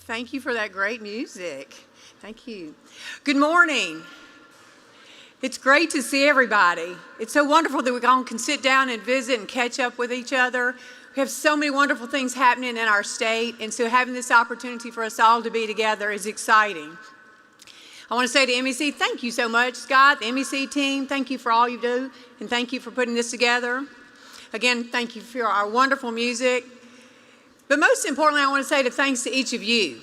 Thank you for that great music. Thank you. Good morning. It's great to see everybody. It's so wonderful that we all can sit down and visit and catch up with each other. We have so many wonderful things happening in our state, and so having this opportunity for us all to be together is exciting. I want to say to MEC, thank you so much, Scott, the MEC team. Thank you for all you do, and thank you for putting this together. Again, thank you for our wonderful music. But most importantly, I want to say thanks to each of you.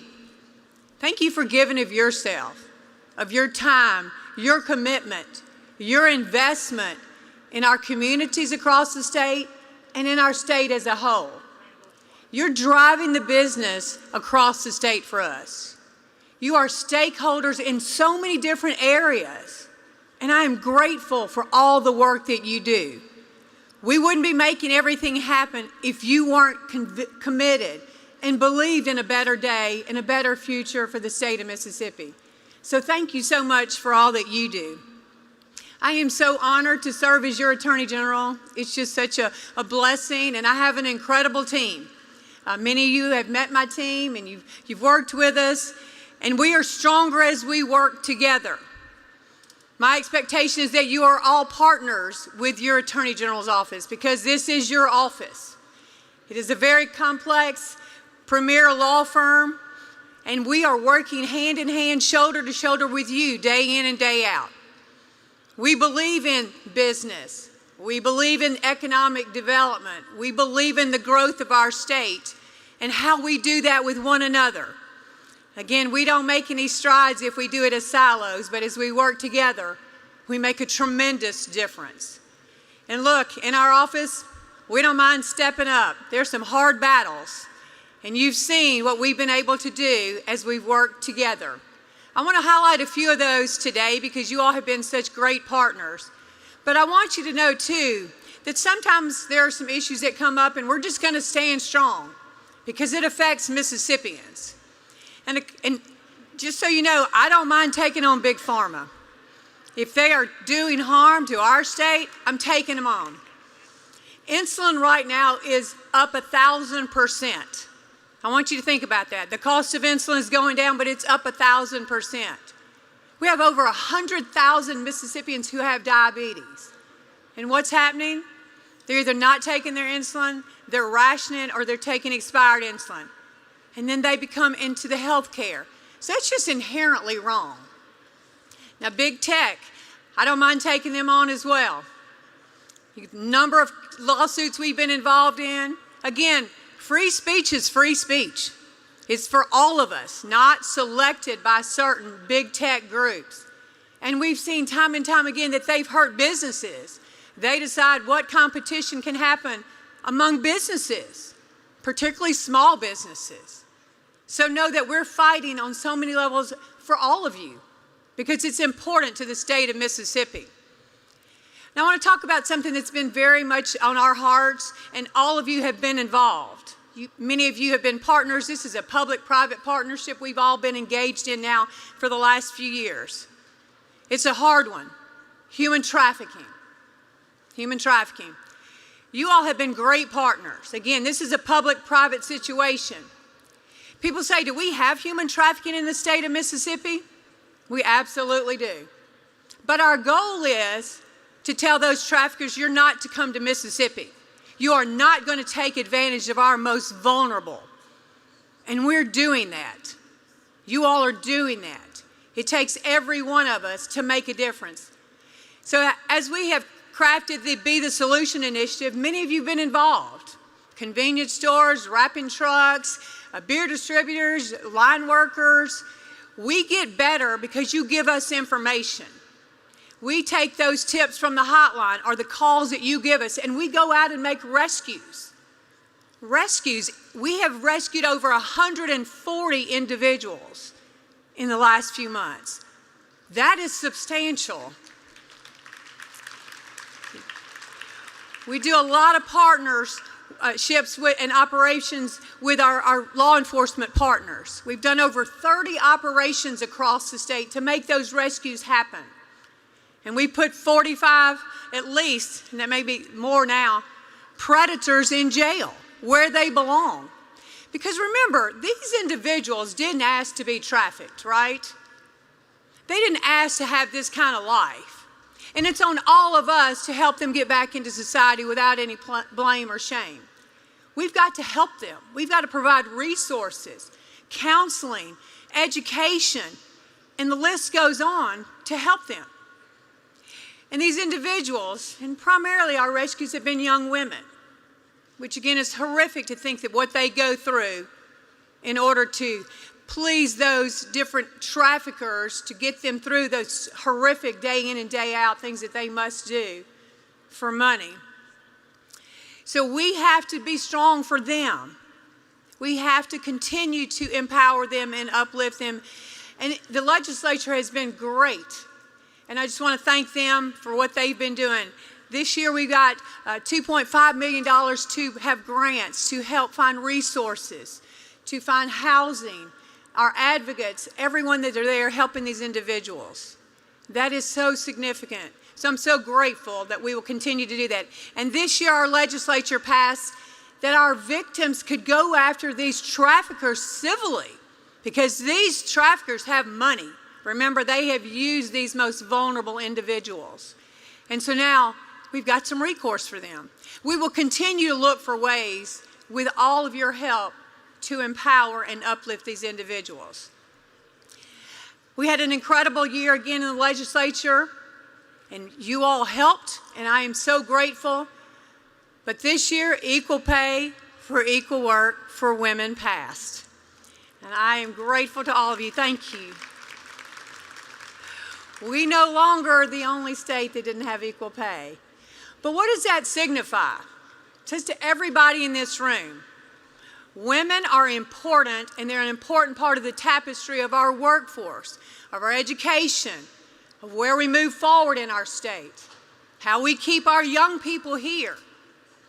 Thank you for giving of yourself, of your time, your commitment, your investment in our communities across the state and in our state as a whole. You're driving the business across the state for us. You are stakeholders in so many different areas, and I am grateful for all the work that you do. We wouldn't be making everything happen if you weren't committed and believed in a better day and a better future for the state of Mississippi. So thank you so much for all that you do. I am so honored to serve as your Attorney General. It's just such a blessing, and I have an incredible team. Many of you have met my team, and you've worked with us, and we are stronger as we work together. My expectation is that you are all partners with your Attorney General's office because this is your office. It is a very complex, premier law firm, and we are working hand in hand, shoulder to shoulder with you day in and day out. We believe in business. We believe in economic development. We believe in the growth of our state and how we do that with one another. Again, we don't make any strides if we do it as silos, but as we work together, we make a tremendous difference. And look, in our office, we don't mind stepping up. There's some hard battles, and you've seen what we've been able to do as we've worked together. I want to highlight a few of those today because you all have been such great partners. But I want you to know, too, that sometimes there are some issues that come up, and we're just going to stand strong because it affects Mississippians. And just so you know, I don't mind taking on Big Pharma. If they are doing harm to our state, I'm taking them on. Insulin right now is up 1,000%. I want you to think about that. The cost of insulin is going down, but it's up 1,000%. We have over 100,000 Mississippians who have diabetes. And what's happening? They're either not taking their insulin, they're rationing, or they're taking expired insulin. And then they become into the health care. So that's just inherently wrong. Now, big tech, I don't mind taking them on as well. The number of lawsuits we've been involved in. Again, free speech is free speech. It's for all of us, not selected by certain big tech groups. And we've seen time and time again that they've hurt businesses. They decide what competition can happen among businesses, particularly small businesses. So know that we're fighting on so many levels for all of you because it's important to the state of Mississippi. Now I want to talk about something that's been very much on our hearts, and all of you have been involved. Many of you have been partners. This is a public-private partnership we've all been engaged in now for the last few years. It's a hard one. Human trafficking. Human trafficking. You all have been great partners. Again, this is a public-private situation. People say, do we have human trafficking in the state of Mississippi? We absolutely do. But our goal is to tell those traffickers, you're not to come to Mississippi. You are not going to take advantage of our most vulnerable. And we're doing that. You all are doing that. It takes every one of us to make a difference. So as we have crafted the Be the Solution initiative, many of you have been involved. Convenience stores, wrapping trucks, beer distributors, line workers. We get better because you give us information. We take those tips from the hotline or the calls that you give us, and we go out and make rescues. Rescues. We have rescued over 140 individuals in the last few months. That is substantial. We do a lot of partnerships and operations with our law enforcement partners. We've done over 30 operations across the state to make those rescues happen. And we put 45, at least, and that may be more now, predators in jail where they belong. Because remember, these individuals didn't ask to be trafficked, right? They didn't ask to have this kind of life. And it's on all of us to help them get back into society without any blame or shame. We've got to help them. We've got to provide resources, counseling, education, and the list goes on to help them. And these individuals, and primarily our rescues, have been young women, which again is horrific to think that what they go through in order to please those different traffickers, to get them through those horrific day in and day out things that they must do for money. So we have to be strong for them. We have to continue to empower them and uplift them. And the legislature has been great. And I just want to thank them for what they've been doing. This year we got $2.5 million to have grants to help find resources, to find housing, our advocates, everyone that are there helping these individuals. That is so significant. So I'm so grateful that we will continue to do that. And this year our legislature passed that our victims could go after these traffickers civilly, because these traffickers have money. Remember, they have used these most vulnerable individuals. And so now we've got some recourse for them. We will continue to look for ways, with all of your help, to empower and uplift these individuals. We had an incredible year again in the legislature, and you all helped, and I am so grateful. But this year, equal pay for equal work for women passed. And I am grateful to all of you. Thank you. We no longer are the only state that didn't have equal pay. But what does that signify? It says to everybody in this room, women are important, and they're an important part of the tapestry of our workforce, of our education, of where we move forward in our state, how we keep our young people here.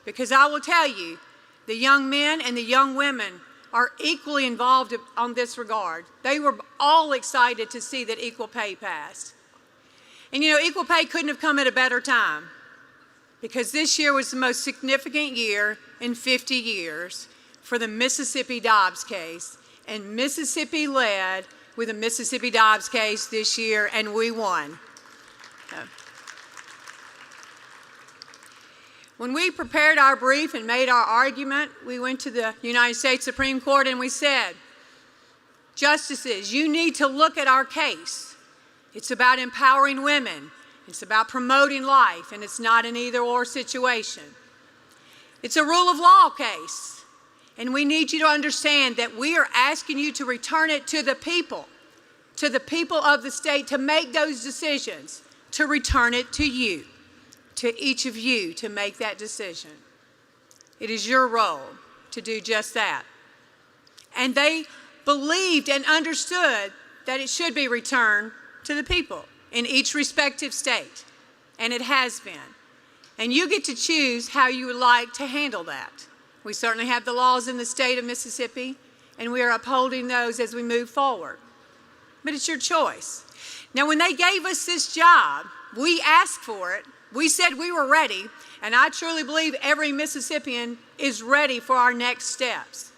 Because I will tell you, the young men and the young women are equally involved on this regard. They were all excited to see that equal pay passed. And you know, equal pay couldn't have come at a better time, because this year was the most significant year in 50 years for the Mississippi Dobbs case. And Mississippi led with the Mississippi Dobbs case this year, and we won. When we prepared our brief and made our argument, we went to the United States Supreme Court and we said, justices, you need to look at our case. It's about empowering women. It's about promoting life, and it's not an either-or situation. It's a rule of law case, and we need you to understand that we are asking you to return it to the people of the state to make those decisions, to return it to you, to each of you to make that decision. It is your role to do just that. And they believed and understood that it should be returned to the people in each respective state, and it has been. And you get to choose how you would like to handle that. We certainly have the laws in the state of Mississippi, and we are upholding those as we move forward. But it's your choice. Now, when they gave us this job, we asked for it. We said we were ready, and I truly believe every Mississippian is ready for our next steps.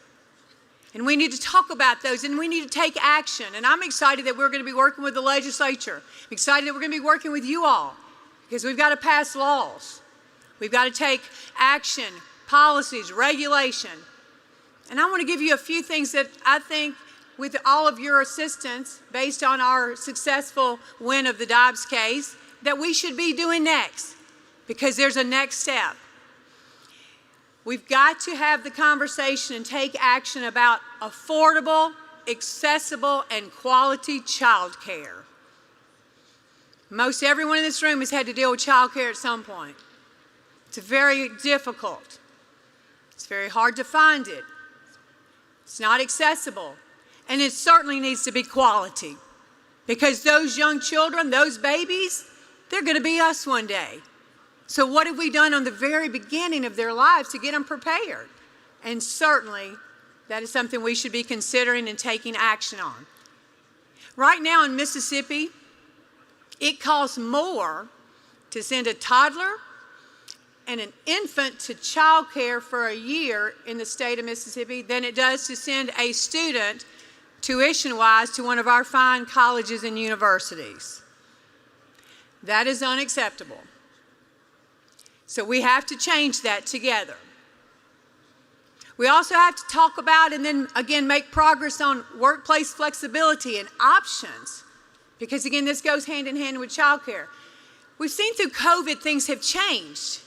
And we need to talk about those, and we need to take action. And I'm excited that we're going to be working with the legislature. I'm excited that we're going to be working with you all, because we've got to pass laws. We've got to take action, policies, regulation. And I want to give you a few things that I think, with all of your assistance, based on our successful win of the Dobbs case, that we should be doing next, because there's a next step. We've got to have the conversation and take action about affordable, accessible, and quality child care. Most everyone in this room has had to deal with child care at some point. It's very difficult. It's very hard to find it. It's not accessible. And it certainly needs to be quality, because those young children, those babies, they're going to be us one day. So what have we done on the very beginning of their lives to get them prepared? And certainly that is something we should be considering and taking action on. Right now in Mississippi, it costs more to send a toddler and an infant to child care for a year in the state of Mississippi than it does to send a student tuition-wise to one of our fine colleges and universities. That is unacceptable. So we have to change that together. We also have to talk about and then again make progress on workplace flexibility and options, because again this goes hand in hand with child care. We've seen through COVID things have changed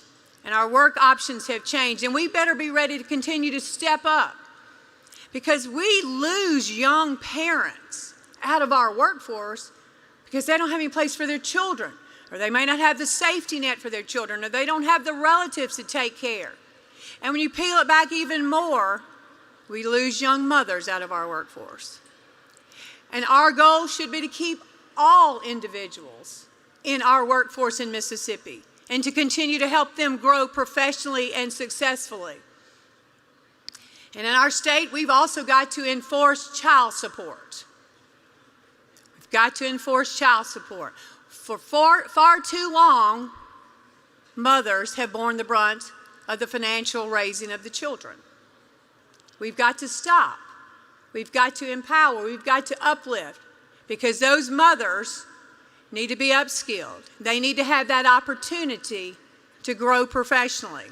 and our work options have changed, and we better be ready to continue to step up, because we lose young parents out of our workforce because they don't have any place for their children, or they may not have the safety net for their children, or they don't have the relatives to take care. And when you peel it back even more, we lose young mothers out of our workforce. And our goal should be to keep all individuals in our workforce in Mississippi and to continue to help them grow professionally and successfully. And in our state, we've also got to enforce child support. We've got to enforce child support. For far too long, mothers have borne the brunt of the financial raising of the children. We've got to stop. We've got to empower. We've got to uplift, because those mothers need to be upskilled. They need to have that opportunity to grow professionally.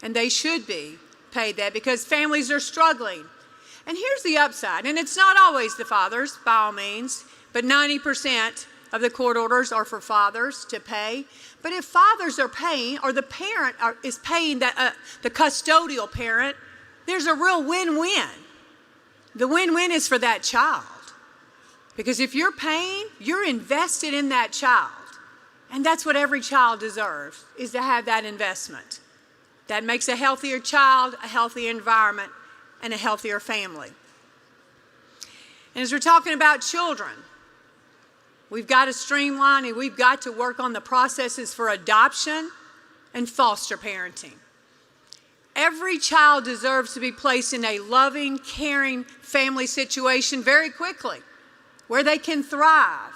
And they should be paid that, because families are struggling. And here's the upside, and it's not always the fathers, by all means, but 90% of the court orders are for fathers to pay. But if fathers are paying, or the parent is paying the custodial parent, there's a real win-win. The win-win is for that child. Because if you're paying, you're invested in that child. And that's what every child deserves, is to have that investment. That makes a healthier child, a healthier environment, and a healthier family. And as we're talking about children, we've got to streamline and we've got to work on the processes for adoption and foster parenting. Every child deserves to be placed in a loving, caring family situation very quickly, where they can thrive.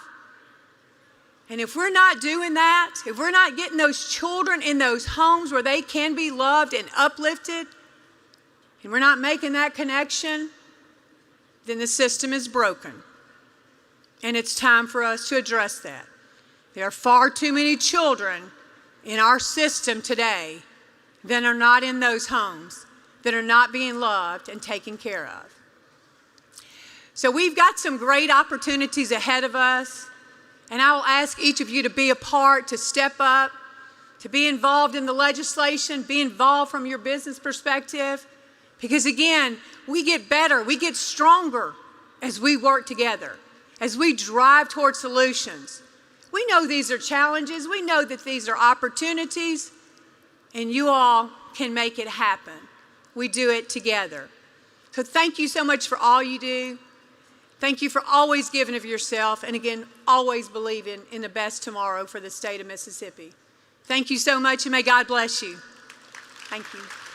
And if we're not doing that, if we're not getting those children in those homes where they can be loved and uplifted, and we're not making that connection, then the system is broken. And it's time for us to address that. There are far too many children in our system today that are not in those homes, that are not being loved and taken care of. So we've got some great opportunities ahead of us, and I will ask each of you to be a part, to step up, to be involved in the legislation, be involved from your business perspective, because again, we get better, we get stronger as we work together, as we drive towards solutions. We know these are challenges, we know that these are opportunities, and you all can make it happen. We do it together. So thank you so much for all you do. Thank you for always giving of yourself, and again, always believing in the best tomorrow for the state of Mississippi. Thank you so much, and may God bless you. Thank you.